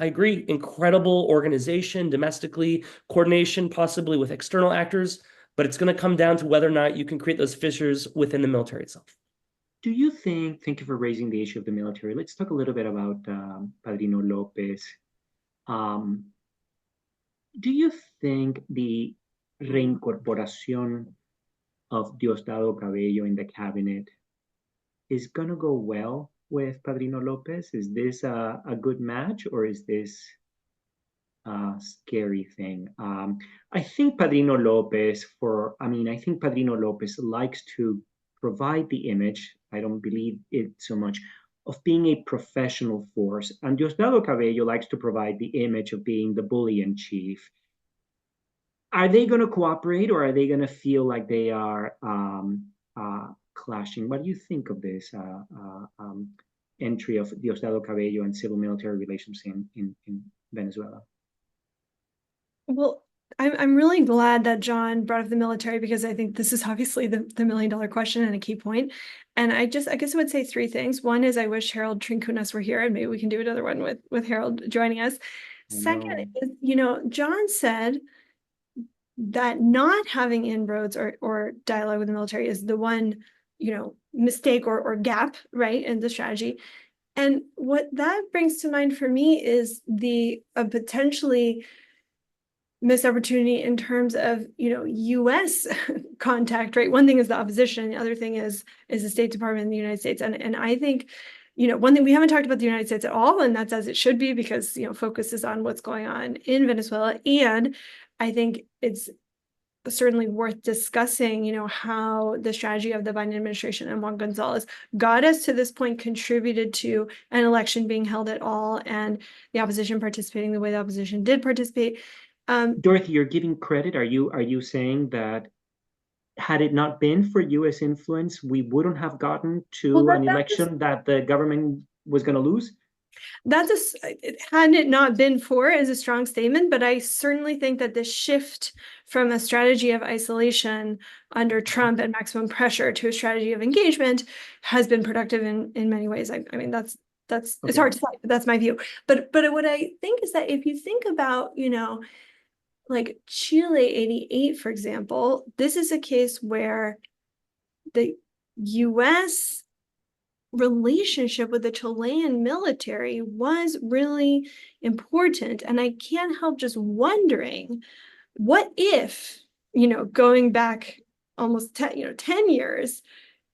organization domestically, coordination possibly with external actors, but it's going to come down to whether or not you can create those fissures within the military itself. Do you think, thank you for raising the issue of the military. Let's talk a little bit about Padrino Lopez. Do you think the reincorporación of Diosdado Cabello in the cabinet is going to go well with Padrino Lopez? Is this a good match, or is this a scary thing? I think Padrino Lopez likes to provide the image, I don't believe it so much, of being a professional force. And Diosdado Cabello likes to provide the image of being the bully in chief. Are they going to cooperate, or are they going to feel like they are clashing? What do you think of this entry of Diosdado Cabello and civil-military relations in Venezuela? Well, I'm really glad that John brought up the military, because I think this is obviously the $1 million question and a key point. And I guess I would say 3 things. One is I wish Harold Trincunas were here, and maybe we can do another one with Harold joining us. Second is, John said that not having inroads or dialogue with the military is the one, mistake or gap, right, in the strategy. And what that brings to mind for me is a potentially missed opportunity in terms of, U.S. contact, right? One thing is the opposition, the other thing is the State Department in the United States. And I think, one thing we haven't talked about the United States at all, and that's as it should be, because, focus is on what's going on in Venezuela. And I think it's certainly worth discussing, how the strategy of the Biden administration and Juan Gonzalez got us to this point, contributed to an election being held at all, and the opposition participating the way the opposition did participate. Dorothy, you're giving credit. Are you saying that had it not been for U.S. influence, we wouldn't have gotten to an election that the government was going to lose? Hadn't it not been for is a strong statement, but I certainly think that the shift from a strategy of isolation under Trump and maximum pressure to a strategy of engagement has been productive in many ways. I mean, that's it's hard to say, but that's my view. But what I think is that if you think about, like Chile 88, for example, this is a case where the U.S. relationship with the Chilean military was really important. And I can't help just wondering, what if, going back almost 10 years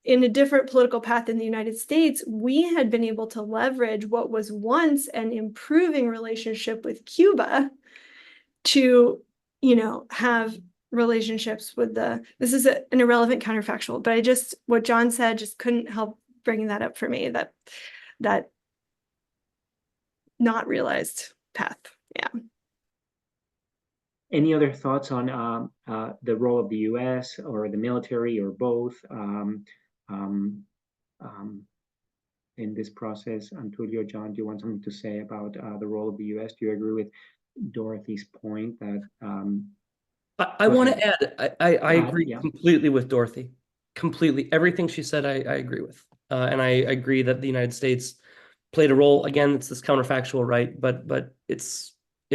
in a different political path in the United States, we had been able to leverage what was once an improving relationship with Cuba to, have relationships with this is an irrelevant counterfactual, but what John said just couldn't help bringing that up for me, that not realized path. Yeah. Any other thoughts on the role of the U.S. or the military or both in this process? Antulio, John, do you want something to say about the role of the U.S.? Do you agree with Dorothy's point that I want to add, I agree yeah. completely with Dorothy. Completely. Everything she said, I agree with. And I agree that the United States played a role. Again, it's this counterfactual, right? But it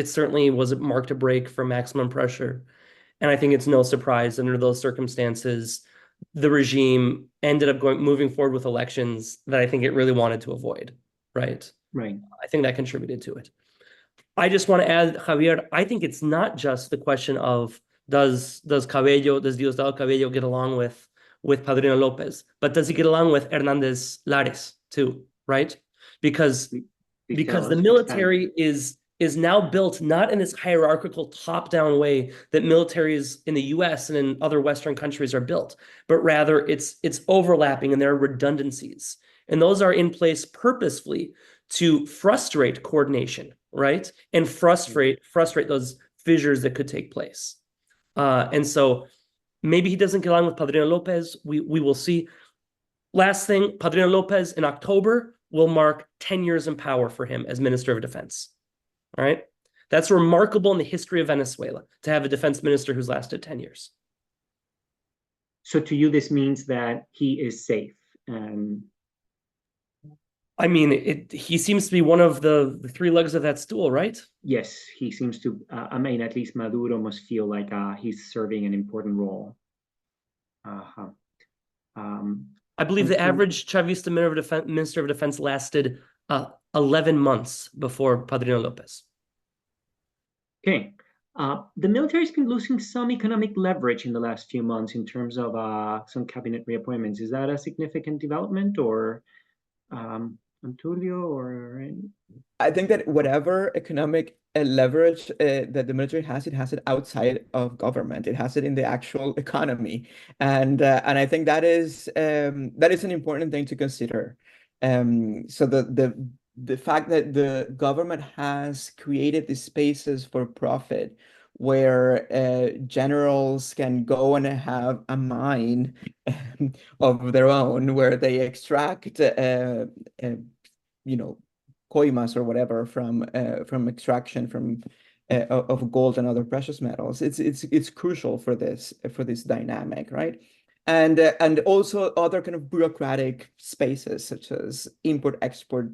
certainly marked a break from maximum pressure. And I think it's no surprise under those circumstances, the regime ended up moving forward with elections that I think it really wanted to avoid, right? Right. I think that contributed to it. I just want to add, Javier, I think it's not just the question of does Diosdado Cabello get along with Padrino Lopez, but does he get along with Hernandez Lares too, right? Because the military is now built not in this hierarchical top-down way that militaries in the US and in other Western countries are built, but rather it's overlapping and there are redundancies. And those are in place purposefully to frustrate coordination, right? And frustrate those fissures that could take place. And so maybe he doesn't get along with Padrino Lopez. We will see. Last thing, Padrino Lopez in October will mark 10 years in power for him as Minister of Defense. All right. That's remarkable in the history of Venezuela to have a defense minister who's lasted 10 years. So to you, this means that he is safe. I mean, he seems to be one of the three legs of that stool, right? Yes, he seems to. I mean, at least Maduro must feel like he's serving an important role. I believe the average Chavista Minister of Defense lasted 11 months before Padrino Lopez. Okay. The military's been losing some economic leverage in the last few months in terms of some cabinet reappointments. Is that a significant development, or Antulio, or? I think that whatever economic leverage that the military has, it has it outside of government. It has it in the actual economy, and I think that is an important thing to consider. So the fact that the government has created these spaces for profit where generals can go and have a mine of their own where they extract coimas or whatever from extraction of gold and other precious metals. It's crucial for this dynamic, right? And also other kind of bureaucratic spaces such as import-export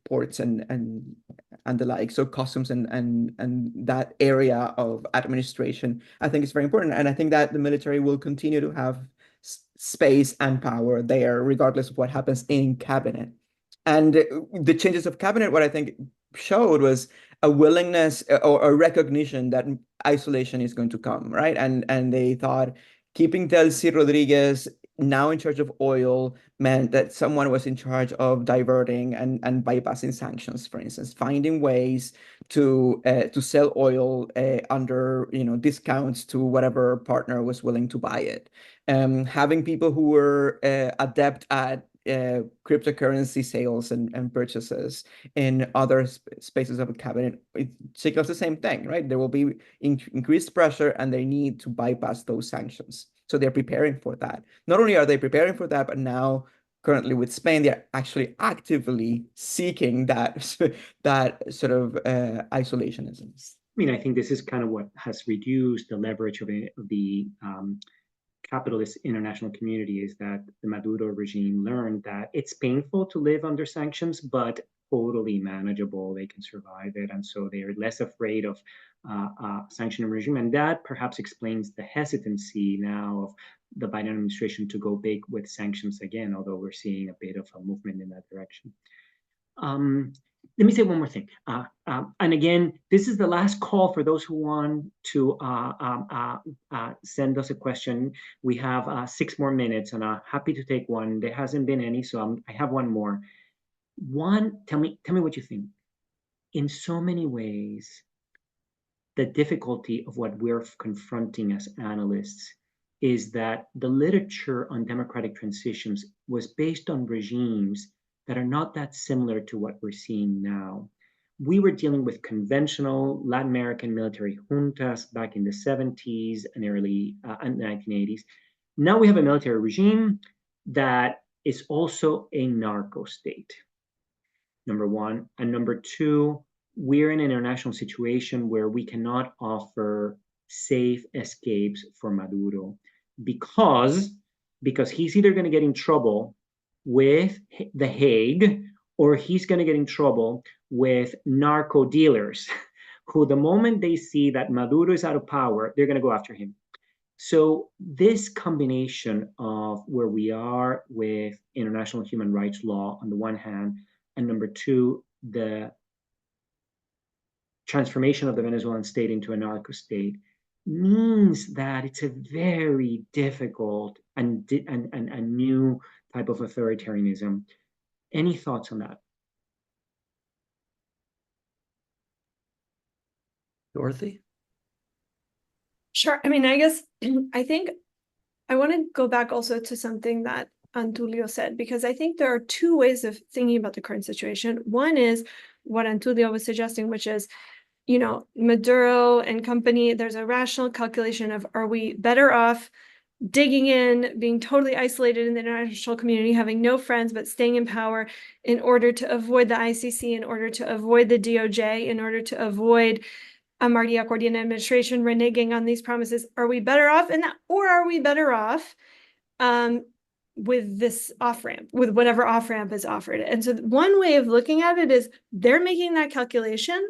ports and the like. So customs and that area of administration, I think is very important. And I think that the military will continue to have space and power there, regardless of what happens in cabinet. And the changes of cabinet, what I think showed was a willingness or a recognition that isolation is going to come, right? And they thought keeping Delcy Rodriguez now in charge of oil meant that someone was in charge of diverting and bypassing sanctions, for instance, finding ways to sell oil under discounts to whatever partner was willing to buy it. Having people who were adept at cryptocurrency sales and purchases in other spaces of a cabinet, it signals the same thing, right? There will be increased pressure and they need to bypass those sanctions. So they're preparing for that. Not only are they preparing for that, but now currently with Spain, they're actually actively seeking that sort of isolationism. I mean, I think this is kind of what has reduced the leverage of the capitalist international community, is that the Maduro regime learned that it's painful to live under sanctions, but totally manageable. They can survive it. And so they're less afraid of sanctioning regime. And that perhaps explains the hesitancy now of the Biden administration to go big with sanctions again, although we're seeing a bit of a movement in that direction. Let me say one more thing. And again, this is the last call for those who want to send us a question. We have 6 more minutes, and I'm happy to take one. There hasn't been any, so I have one more. Tell me what you think. In so many ways, the difficulty of what we're confronting as analysts is that the literature on democratic transitions was based on regimes that are not that similar to what we're seeing now. We were dealing with conventional Latin American military juntas back in the 70s and early 1980s. Now we have a military regime that is also a narco state, number one. And number two, we're in an international situation where we cannot offer safe escapes for Maduro because he's either going to get in trouble with The Hague, or he's going to get in trouble with narco dealers who, the moment they see that Maduro is out of power, they're going to go after him. So this combination of where we are with international human rights law on the one hand, and number two, the transformation of the Venezuelan state into a narco state, means that it's a very difficult and new type of authoritarianism. Any thoughts on that? Dorothy? Sure. I mean, I guess I think I want to go back also to something that Antulio said, because I think there are two ways of thinking about the current situation. One is what Antulio was suggesting, which is, you know, Maduro and company, there's a rational calculation of, are we better off digging in, being totally isolated in the international community, having no friends, but staying in power in order to avoid the ICC, in order to avoid the DOJ, in order to avoid a Martí Acordina administration reneging on these promises? Are we better off in that, or are we better off with this off-ramp, with whatever off-ramp is offered? And so one way of looking at it is they're making that calculation,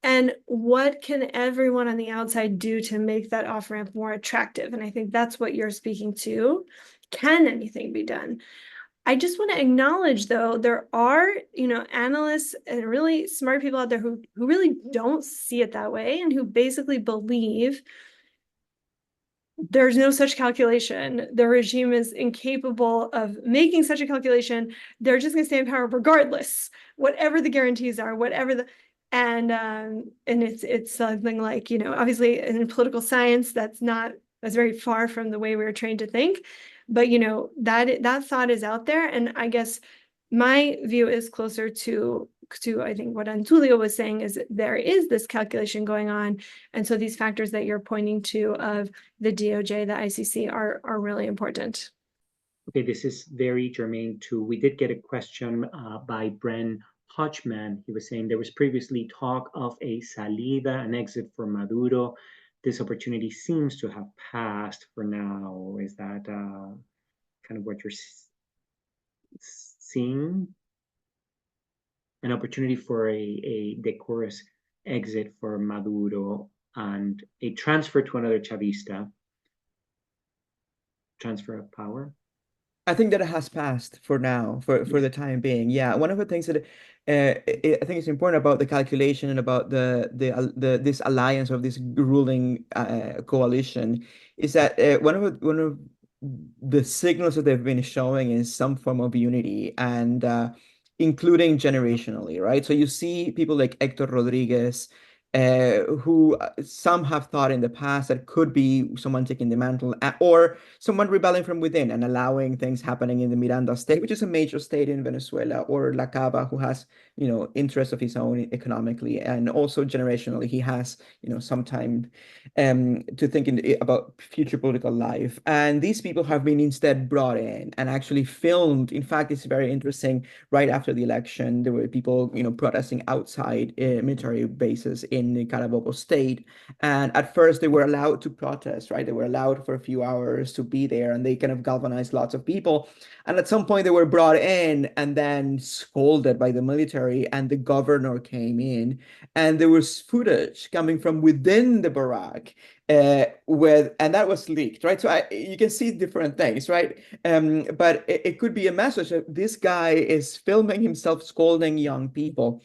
and what can everyone on the outside do to make that off-ramp more attractive? And I think that's what you're speaking to. Can anything be done? I just want to acknowledge, though, there are, you know, analysts and really smart people out there who really don't see it that way, and who basically believe there's no such calculation. The regime is incapable of making such a calculation. They're just going to stay in power regardless, whatever the guarantees are, whatever the... And it's something like, you know, obviously in political science, that's very far from the way we were trained to think. But, you know, that thought is out there. And I guess my view is closer to I think what Antulio was saying, is there is this calculation going on. And so these factors that you're pointing to of the DOJ, the ICC are really important. Okay, this is very germane too. We did get a question by Bren Hodgman. He was saying there was previously talk of a salida, an exit for Maduro. This opportunity seems to have passed for now. Is that kind of what you're seeing? An opportunity for a decorous exit for Maduro and a transfer to another Chavista, transfer of power? I think that it has passed for now, for the time being. Yeah, one of the things that I think is important about the calculation and about this alliance of this ruling coalition is that one of the signals that they've been showing is some form of unity, and including generationally, right? So you see people like Héctor Rodríguez, who some have thought in the past that could be someone taking the mantle, or someone rebelling from within and allowing things happening in the Miranda state, which is a major state in Venezuela, or La Cava, who has, you know, interests of his own economically, and also generationally, he has, you know, some time to think about future political life. And these people have been instead brought in and actually filmed. In fact, it's very interesting. Right after the election, there were people, you know, protesting outside military bases in in Carabobo State. And at first they were allowed to protest, right? They were allowed for a few hours to be there, and they kind of galvanized lots of people. And at some point they were brought in and then scolded by the military, and the governor came in, and there was footage coming from within the barrack and that was leaked, right? So you can see different things, right? But it could be a message that this guy is filming himself scolding young people,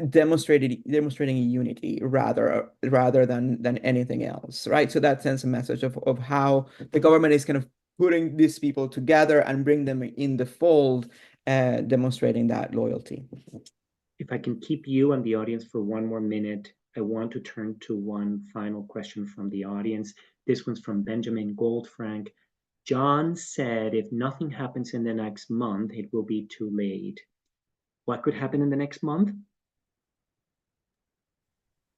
demonstrating unity rather than anything else, right? So that sends a message of how the government is kind of putting these people together and bring them in the fold, demonstrating that loyalty. If I can keep you and the audience for one more minute, I want to turn to one final question from the audience. This one's from Benjamin Goldfrank. John said, if nothing happens in the next month, it will be too late. What could happen in the next month?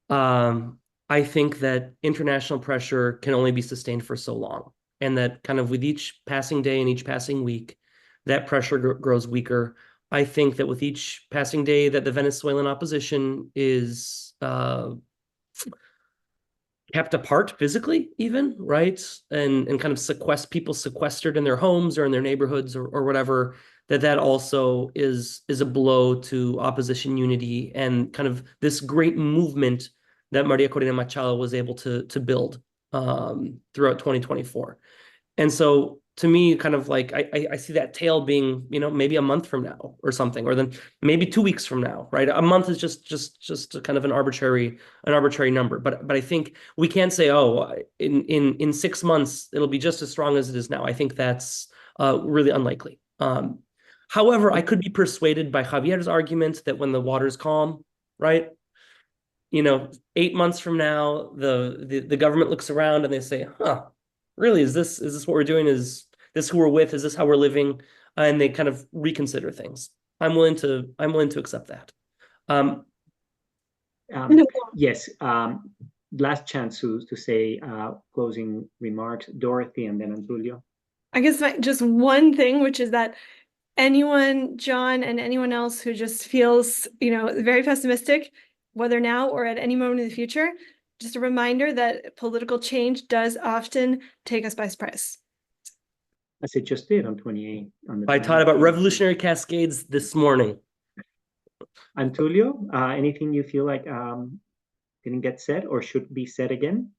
I think that international pressure can only be sustained for so long, and that kind of with each passing day and each passing week, that pressure grows weaker. I think that with each passing day that the Venezuelan opposition is kept apart physically, even, right? And kind of people sequestered in their homes or in their neighborhoods or whatever, that also is a blow to opposition unity and kind of this great movement that Maria Corina Machado was able to build throughout 2024. And so to me, kind of like I see that tail being, maybe a month from now or something, or then maybe 2 weeks from now, right? A month is just kind of an arbitrary number. But I think we can't say, oh, in 6 months it'll be just as strong as it is now. I think that's really unlikely. However, I could be persuaded by Javier's argument that when the water's calm, right? 8 months from now, the government looks around and they say, huh, really, is this what we're doing? Is this who we're with? Is this how we're living? And they kind of reconsider things. I'm willing to accept that. Yes. Last chance to say closing remarks, Dorothy, and then Antulio. I guess just one thing, which is that anyone, John, and anyone else who just feels, very pessimistic, whether now or at any moment in the future, just a reminder that political change does often take us by surprise. As it just did on 28. I taught about revolutionary cascades this morning. Antulio, anything you feel like didn't get said or should be said again?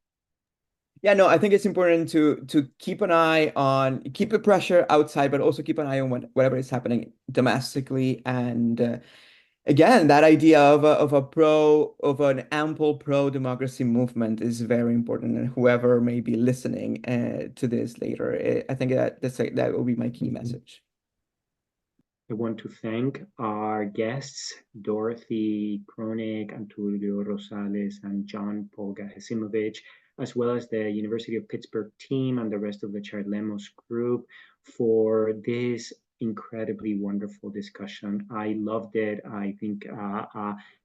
Yeah, no, I think it's important to keep an eye on, keep the pressure outside, but also keep an eye on whatever is happening domestically. And again, that idea of an ample pro-democracy movement is very important. And whoever may be listening to this later, I think that will be my key message. I want to thank our guests, Dorothy Kronig, Antulio Rosales, and John Polga Hesimovich, as well as the University of Pittsburgh team and the rest of the Charlemos group for this incredibly wonderful discussion. I loved it. I think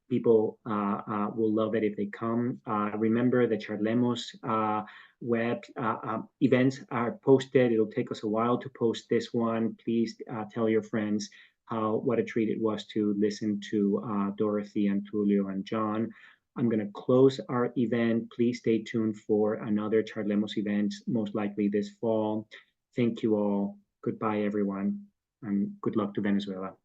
people will love it if they come. Remember, the Charlemos web events are posted. It'll take us a while to post this one. Please tell your friends what a treat it was to listen to Dorothy and Tulio and John. I'm going to close our event. Please stay tuned for another Charlemos event, most likely this fall. Thank you all. Goodbye, everyone, and good luck to Venezuela.